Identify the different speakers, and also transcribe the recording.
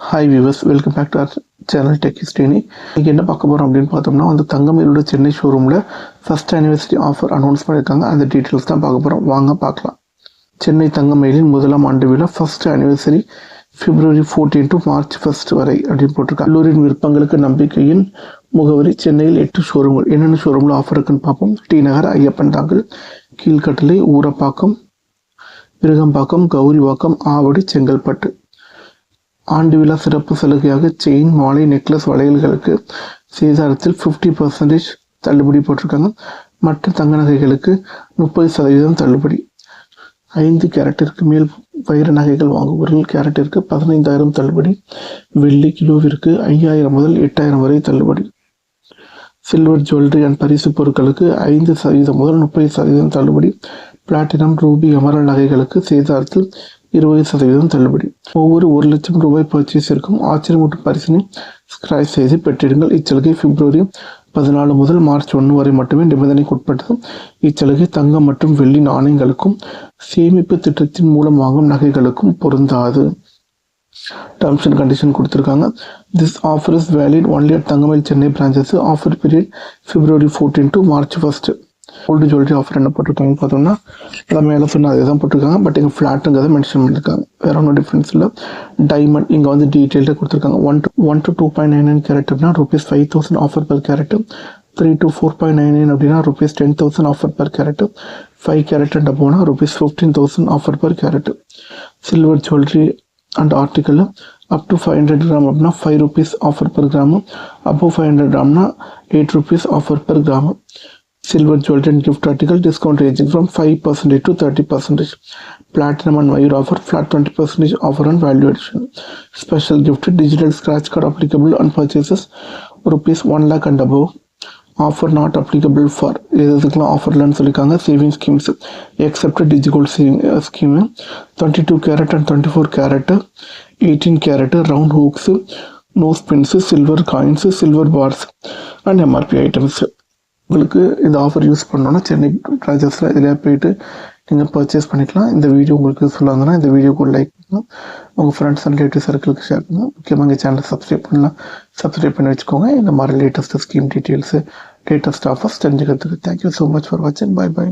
Speaker 1: Hi viewers, welcome back to our channel tech history. இன்றைக்கி என்ன பார்க்க போகிறோம் அப்படின்னு பார்த்தோம்னா, அந்த தங்கமயிலோட சென்னை ஷோரூமில் ஃபஸ்ட் ஆனிவர்சரி ஆஃபர் அனௌன்ஸ் பண்ணியிருக்காங்க. அந்த டீட்டெயில்ஸ் தான் பார்க்க போகிறோம். வாங்க பார்க்கலாம். சென்னை தங்கமயிலின் முதலாம் ஆண்டு விழா first anniversary February 14 to March 1 வரை அப்படின்னு போட்டிருக்காங்க. கல்லூரியின் விருப்பங்களுக்கு நம்பிக்கையின் முகவரி. சென்னையில் 8 ஷோரூம்கள். என்னென்ன ஷோரூமில் ஆஃபர் இருக்குன்னு பார்ப்போம். டி நகர், ஐயப்பன் தாங்கல், கீழ்கட்டளை, ஊரப்பாக்கம், விருகம்பாக்கம், கௌரிவாக்கம், ஆவடி, செங்கல்பட்டு. ஆண்டு விழா சிறப்பு சலுகையாக செயின், மாலை, நெக்லஸ், வளையல்களுக்கு சேதாரத்தில் 50% தள்ளுபடி போட்டிருக்காங்க. மற்ற தங்க நகைகளுக்கு 30% தள்ளுபடி. 5 கேரட்டிற்கு மேல் வைர நகைகள் வாங்குபவர்கள் கேரட்டிற்கு 15,000 தள்ளுபடி. வெள்ளி கிலோவிற்கு 5,000 முதல் 8,000 வரை தள்ளுபடி. சில்வர் ஜுவல்லரி அண்ட் பரிசு பொருட்களுக்கு 5% முதல் 30% தள்ளுபடி. பிளாட்டினம், ரூபி, எமரல் நகைகளுக்கு சேதாரத்தில் 20% தள்ளுபடி. ஒவ்வொரு 1 லட்சம் ரூபாய் பர்ச்சேஸிற்கும் ஆச்சரியமூட்டும் பரிசினை ஸ்கிராச் செய்து பெற்றிடுங்கள். இச்சலுகை February 14 முதல் March 1 வரை மட்டுமே நிபந்தனைக்கு உட்பட்டது. இச்சலுகை தங்கம் மற்றும் வெள்ளி நாணயங்களுக்கும் சேமிப்பு திட்டத்தின் மூலம் வாங்கும் நகைகளுக்கும் பொருந்தாது. டர்ம்ஸ் அண்ட் கண்டிஷன் கொடுத்துருக்காங்க. This offer is valid only at Thangamayil Chennai branches. Offer period February 14 to March 1. Gold jewellery offer என்ன போட்டிருக்காங்க பார்த்தோம்னா, எல்லாம் மேலே சொன்னால் அதே தான் போட்டிருக்காங்க. பட் இங்கே ஃப்ளாட்டுங்கிறத மென்ஷன் பண்ணியிருக்காங்க. வேறு ஒன்றும் டிஃப்ரென்ஸ் இல்லை. டைமண்ட் இங்கே வந்து டீட்டெயில்டாக கொடுத்துருக்காங்க. 1 to 2.99 கேரட் அப்படின்னா ₹5,000 ஆஃபர் பர் கேரட். 3 to 4.99 அப்படின்னா ₹10,000 offer per carat. 5 carat and அபோனா ₹15,000 offer per carat. Silver jewellery and article up to 500 gram அப்படின்னா ₹5 ஆஃபர் பர் கிராமு. அபோவ் 500 கிராம்னா ₹8 offer per gram. Silver jewelry and gift article discount ranging from 5% to 30%. Platinum and Mayur offer flat 20% offer on value addition. Special gift digital scratch card applicable on purchases ₹1 lakh and above. Offer not applicable for எதுக்கெல்லாம் ஆஃபர்லன்னு சொல்லியிருக்காங்க. Saving schemes except DigiGold saving scheme. 22 carat and 24 carat, 18 carat, round hooks, nose pins, silver coins, silver bars and MRP items. உங்களுக்கு இந்த offer use பண்ணோன்னா சென்னை பிரான்ச்சஸில் இதில் போய்ட்டு நீங்கள் purchase பண்ணிக்கலாம். இந்த வீடியோ உங்களுக்கு யூஸ்ஃபுல்லாக இருந்ததுன்னா இந்த வீடியோக்கு லைக் பண்ணலாம். உங்கள் ஃப்ரெண்ட்ஸ் அண்ட் ரிலேட்டிவ் சர்க்கிளுக்கு ஷேர் பண்ணுங்கள். முக்கியமாக எங்கள் சேனலை சப்ஸ்கிரைப் பண்ணலாம். சப்ஸ்கிரைப் பண்ணி வச்சுக்கோங்க. இந்த மாதிரி latest scheme details, latest offers தெரிஞ்சுக்கிறதுக்கு. தேங்க்யூ ஸோ மச் ஃபார் வாட்சிங். பை.